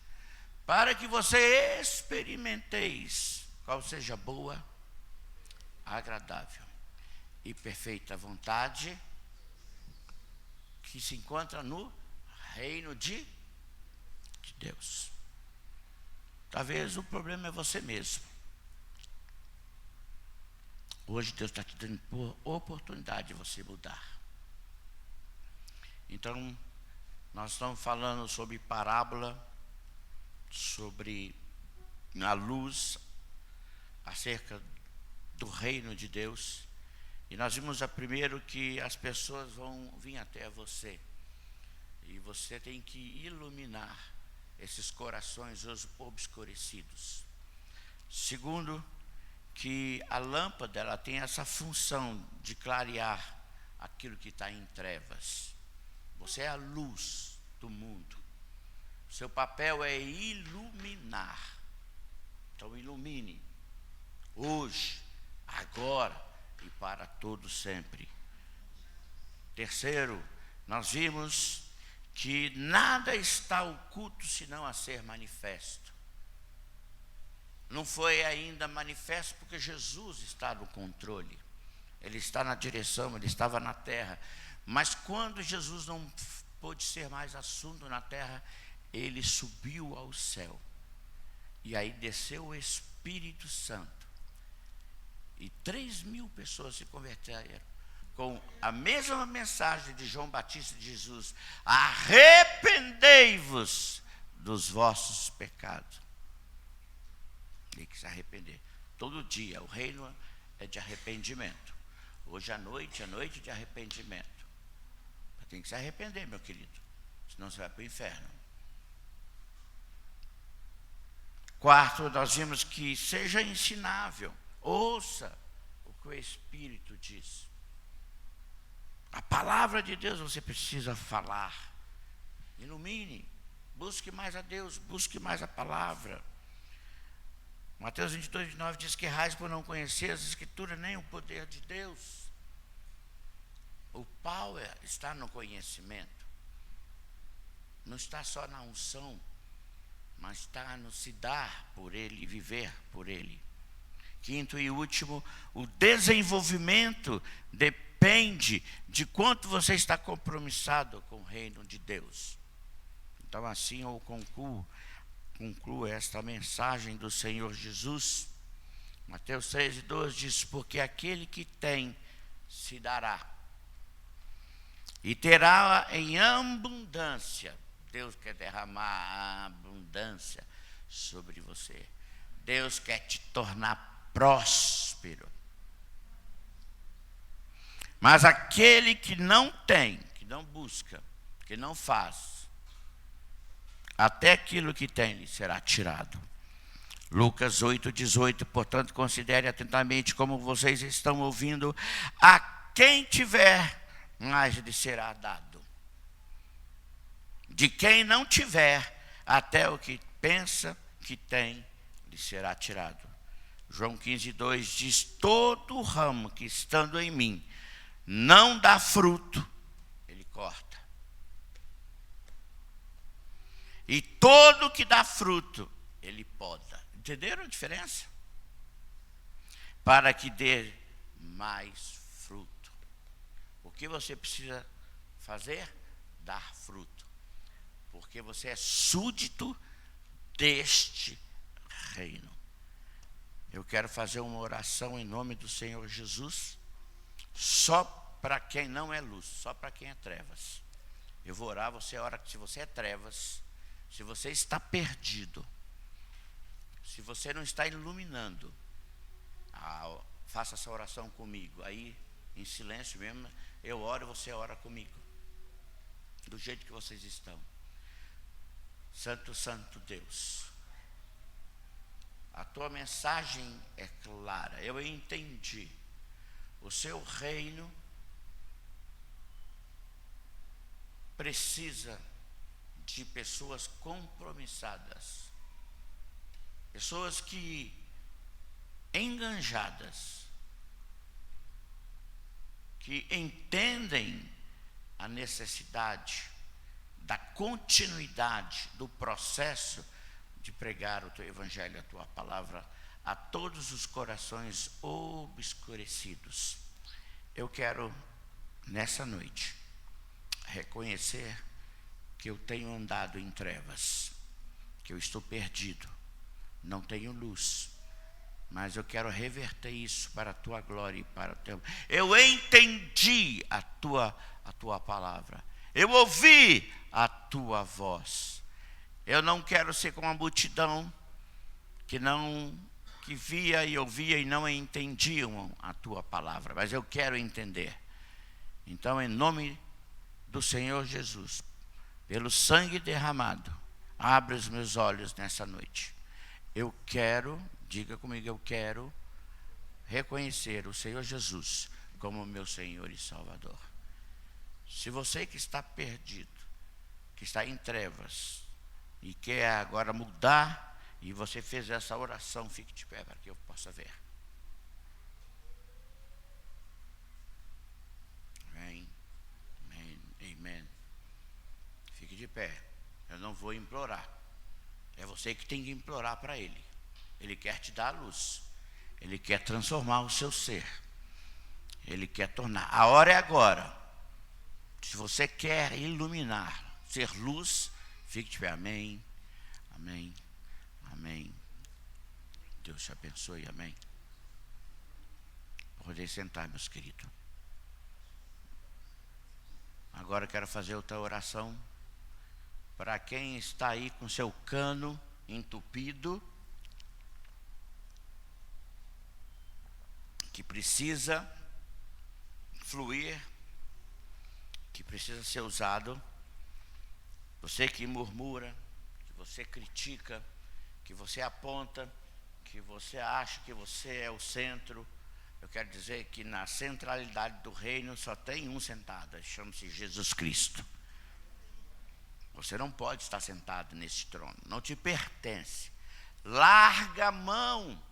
para que você experimenteis qual seja boa, agradável e perfeita vontade que se encontra no reino de Deus. Talvez o problema é você mesmo. Hoje Deus está te dando oportunidade de você mudar. Então, nós estamos falando sobre parábola, sobre a luz, acerca do reino de Deus. E nós vimos primeiro que as pessoas vão vir até você. E você tem que iluminar esses corações obscurecidos. Segundo, que a lâmpada ela tem essa função de clarear aquilo que está em trevas. Você é a luz do mundo. Seu papel é iluminar. Então ilumine. Hoje, agora e para todo sempre. Terceiro, nós vimos que nada está oculto senão a ser manifesto. Não foi ainda manifesto porque Jesus está no controle. Ele está na direção, ele estava na terra. Mas quando Jesus não pôde ser mais assunto na terra, ele subiu ao céu. E aí desceu o Espírito Santo. E 3.000 pessoas se converteram com a mesma mensagem de João Batista de Jesus: arrependei-vos dos vossos pecados. Tem que se arrepender. Todo dia, o reino é de arrependimento. Hoje à noite é noite de arrependimento. Tem que se arrepender, meu querido. Senão você vai para o inferno. Quarto, nós vimos que seja ensinável. Ouça o que o Espírito diz. A palavra de Deus você precisa falar. Ilumine. Busque mais a Deus. Busque mais a palavra. Mateus 22:9 diz que errais por não conhecer as Escrituras nem o poder de Deus. O power está no conhecimento. Não está só na unção, mas está no se dar por Ele, viver por Ele. Quinto e último, o desenvolvimento depende de quanto você está compromissado com o reino de Deus. Então assim eu concluo esta mensagem do Senhor Jesus. Mateus 13:12 diz: porque aquele que tem, se dará, e terá em abundância. Deus quer derramar a abundância sobre você. Deus quer te tornar próspero. Mas aquele que não tem, que não busca, que não faz, até aquilo que tem lhe será tirado. Lucas 8,18, portanto, considere atentamente como vocês estão ouvindo. A quem tiver, mais lhe será dado. De quem não tiver, até o que pensa que tem, lhe será tirado. João 15,2 diz: todo ramo que estando em mim não dá fruto, ele corta. E todo que dá fruto, ele poda. Entenderam a diferença? Para que dê mais fruto. O que você precisa fazer? Dar fruto. Porque você é súdito deste reino. Eu quero fazer uma oração em nome do Senhor Jesus, só para quem não é luz, só para quem é trevas. Eu vou orar, você ora, se você é trevas, se você está perdido, se você não está iluminando, faça essa oração comigo. Aí, em silêncio mesmo, eu oro e você ora comigo. Do jeito que vocês estão. Santo, Santo Deus, a tua mensagem é clara. Eu entendi. O seu reino precisa de pessoas compromissadas. Pessoas que, enganjadas, que entendem a necessidade da continuidade do processo de pregar o teu evangelho, a tua palavra, a todos os corações obscurecidos. Eu quero, nessa noite, reconhecer que eu tenho andado em trevas, que eu estou perdido, não tenho luz, mas eu quero reverter isso para a tua glória e para o teu. Eu entendi a tua palavra, eu ouvi a tua voz. Eu não quero ser como a multidão que via e ouvia e não entendiam a tua palavra, mas eu quero entender. Então, em nome do Senhor Jesus, pelo sangue derramado, abre os meus olhos nessa noite. Eu quero, diga comigo, eu quero reconhecer o Senhor Jesus como meu Senhor e Salvador. Se você que está perdido, que está em trevas e quer agora mudar, e você fez essa oração, fique de pé para que eu possa ver. Amém, amém, amém. Fique de pé. Eu não vou implorar. É você que tem que implorar para Ele. Ele quer te dar a luz. Ele quer transformar o seu ser. Ele quer tornar. A hora é agora. Se você quer iluminar, ser luz, fique de pé. Amém, amém, amém. Deus te abençoe, amém. Podem sentar, meus queridos. Agora eu quero fazer outra oração para quem está aí com seu cano entupido, que precisa fluir, que precisa ser usado. Você que murmura, que você critica, que você aponta, que você acha que você é o centro. Eu quero dizer que na centralidade do reino só tem um sentado, chama-se Jesus Cristo. Você não pode estar sentado nesse trono, não te pertence. Larga a mão.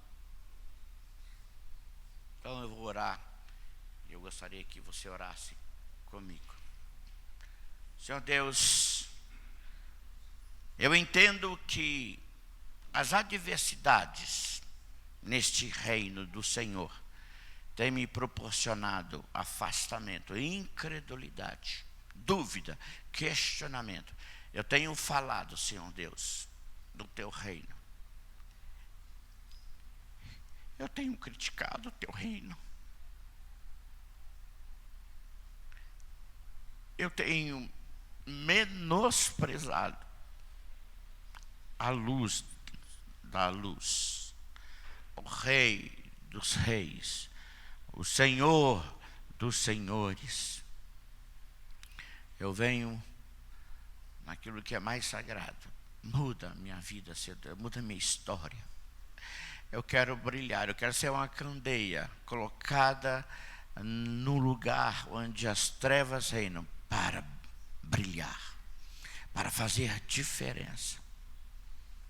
Então eu vou orar. Eu gostaria que você orasse comigo. Senhor Deus, eu entendo que as adversidades neste reino do Senhor têm me proporcionado afastamento, incredulidade, dúvida, questionamento. Eu tenho falado, Senhor Deus, do teu reino. Eu tenho criticado o teu reino. Eu tenho menosprezado a luz da luz, o Rei dos Reis, o Senhor dos senhores. Eu venho naquilo que é mais sagrado. Muda minha vida, Senhor, muda minha história. Eu quero brilhar, eu quero ser uma candeia colocada no lugar onde as trevas reinam para brilhar, para fazer diferença.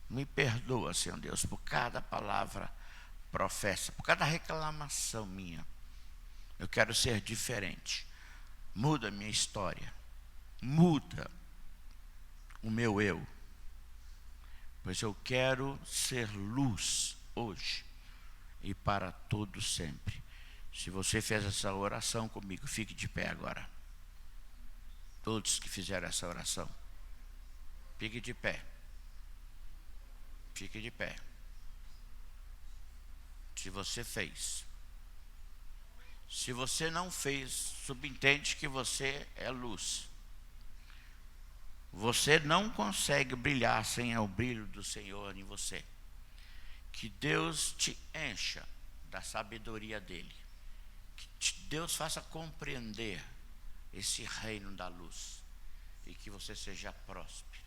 Me perdoa, Senhor Deus, por cada palavra professa, por cada reclamação minha. Eu quero ser diferente. Muda minha história, muda o meu eu, pois eu quero ser luz hoje e para todo sempre. Se você fez essa oração comigo, fique de pé agora. Todos que fizeram essa oração, fique de pé. Fique de pé. Se você fez. Se você não fez, subentende que você é luz. Você não consegue brilhar sem o brilho do Senhor em você. Que Deus te encha da sabedoria dEle. Que Deus faça compreender esse reino da luz. E que você seja próspero.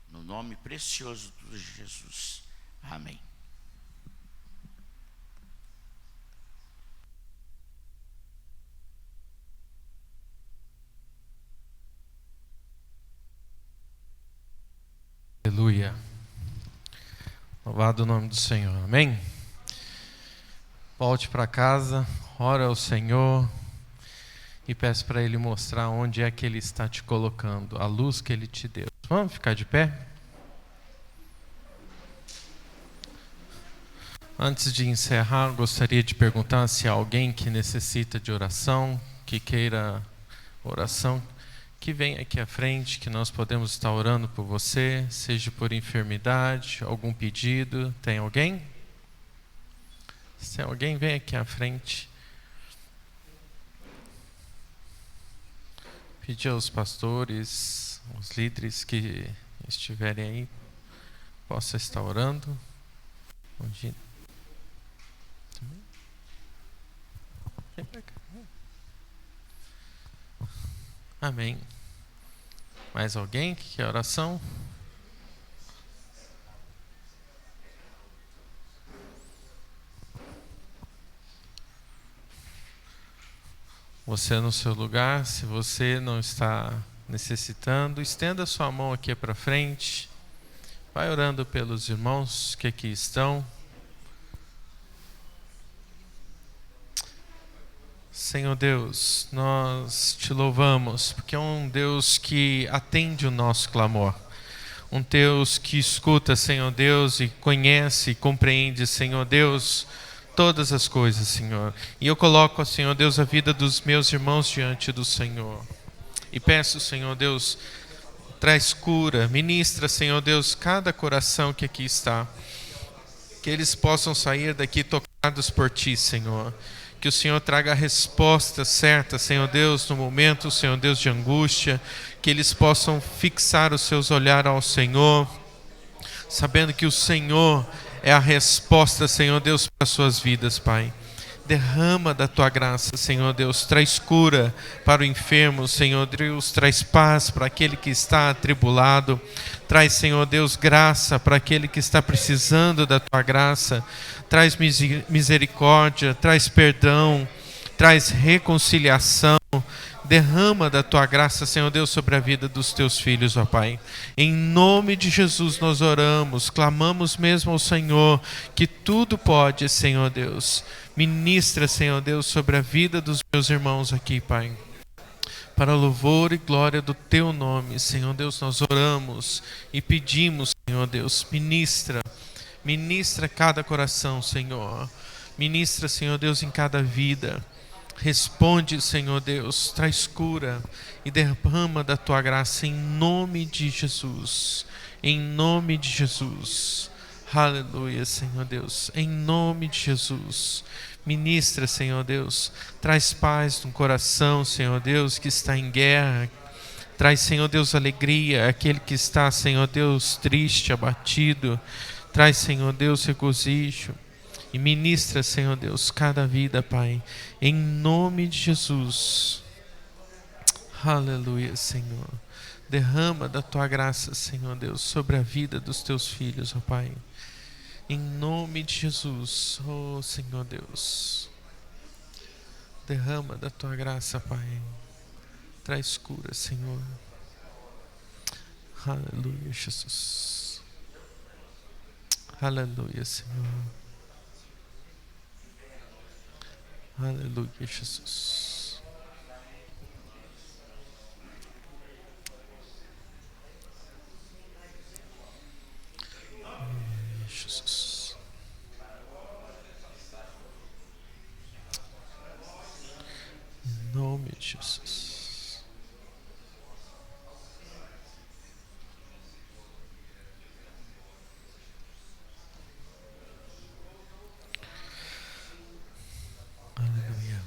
No nome precioso de Jesus. Amém. Aleluia. Louvado o nome do Senhor. Amém? Volte para casa, ora ao Senhor e peça para Ele mostrar onde é que Ele está te colocando, a luz que Ele te deu. Vamos ficar de pé? Antes de encerrar, gostaria de perguntar se há alguém que necessita de oração, que queira oração, que venha aqui à frente, que nós podemos estar orando por você, seja por enfermidade, algum pedido. Tem alguém? Se tem alguém, vem aqui à frente. Pedir aos pastores, aos líderes que estiverem aí, possa estar orando. Amém. Mais alguém que quer oração? Você no seu lugar, se você não está necessitando, estenda sua mão aqui para frente. Vai orando pelos irmãos que aqui estão. Senhor Deus, nós te louvamos, porque é um Deus que atende o nosso clamor. Um Deus que escuta, Senhor Deus, e conhece e compreende, Senhor Deus, todas as coisas, Senhor. E eu coloco, Senhor Deus, a vida dos meus irmãos diante do Senhor. E peço, Senhor Deus, traz cura, ministra, Senhor Deus, cada coração que aqui está. Que eles possam sair daqui tocados por Ti, Senhor. Que o Senhor traga a resposta certa, Senhor Deus, no momento, Senhor Deus, de angústia. Que eles possam fixar os seus olhares ao Senhor, sabendo que o Senhor é a resposta, Senhor Deus, para as suas vidas, Pai. Derrama da Tua graça, Senhor Deus. Traz cura para o enfermo, Senhor Deus. Traz paz para aquele que está atribulado. Traz, Senhor Deus, graça para aquele que está precisando da Tua graça. Traz misericórdia, traz perdão, traz reconciliação. Derrama da Tua graça, Senhor Deus, sobre a vida dos Teus filhos, ó Pai. Em nome de Jesus nós oramos, clamamos mesmo ao Senhor, que tudo pode, Senhor Deus. Ministra, Senhor Deus, sobre a vida dos meus irmãos aqui, Pai. Para louvor e glória do Teu nome, Senhor Deus, nós oramos e pedimos, Senhor Deus, ministra cada coração, Senhor. Ministra, Senhor Deus, em cada vida. Responde, Senhor Deus, traz cura e derrama da Tua graça em nome de Jesus. Em nome de Jesus. Aleluia, Senhor Deus. Em nome de Jesus. Ministra, Senhor Deus. Traz paz no coração, Senhor Deus, que está em guerra. Traz, Senhor Deus, alegria àquele que está, Senhor Deus, triste, abatido. Traz, Senhor Deus, regozijo. E ministra, Senhor Deus, cada vida, Pai, em nome de Jesus. Aleluia, Senhor. Derrama da tua graça, Senhor Deus, sobre a vida dos teus filhos, ó Pai. Em nome de Jesus, ó Senhor Deus. Derrama da tua graça, Pai. Traz cura, Senhor. Aleluia, Jesus. Aleluia, Senhor. Aleluia, Jesus. Aleluia, Jesus. Em nome de Jesus. Aleluia.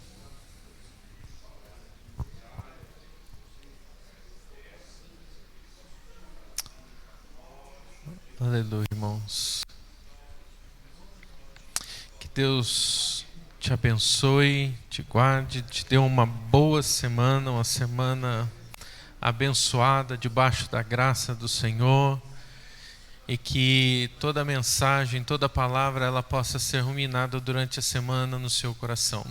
Aleluia, irmãos. Que Deus te abençoe, te guarde, te dê uma boa semana, uma semana abençoada debaixo da graça do Senhor, e que toda mensagem, toda palavra, ela possa ser ruminada durante a semana no seu coração.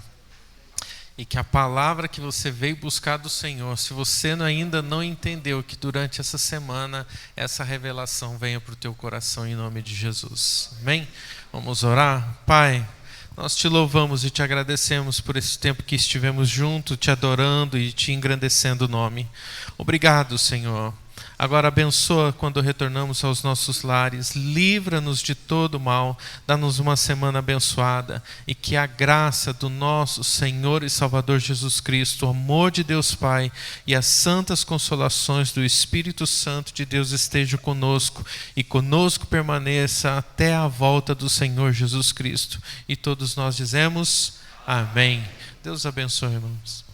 E que a palavra que você veio buscar do Senhor, se você ainda não entendeu, que durante essa semana essa revelação venha para o teu coração em nome de Jesus. Amém? Vamos orar? Pai, nós te louvamos e te agradecemos por esse tempo que estivemos juntos, te adorando e te engrandecendo o nome. Obrigado, Senhor. Agora abençoa quando retornamos aos nossos lares, livra-nos de todo mal, dá-nos uma semana abençoada, e que a graça do nosso Senhor e Salvador Jesus Cristo, o amor de Deus Pai e as santas consolações do Espírito Santo de Deus estejam conosco, e conosco permaneça até a volta do Senhor Jesus Cristo. E todos nós dizemos amém. Deus abençoe, irmãos.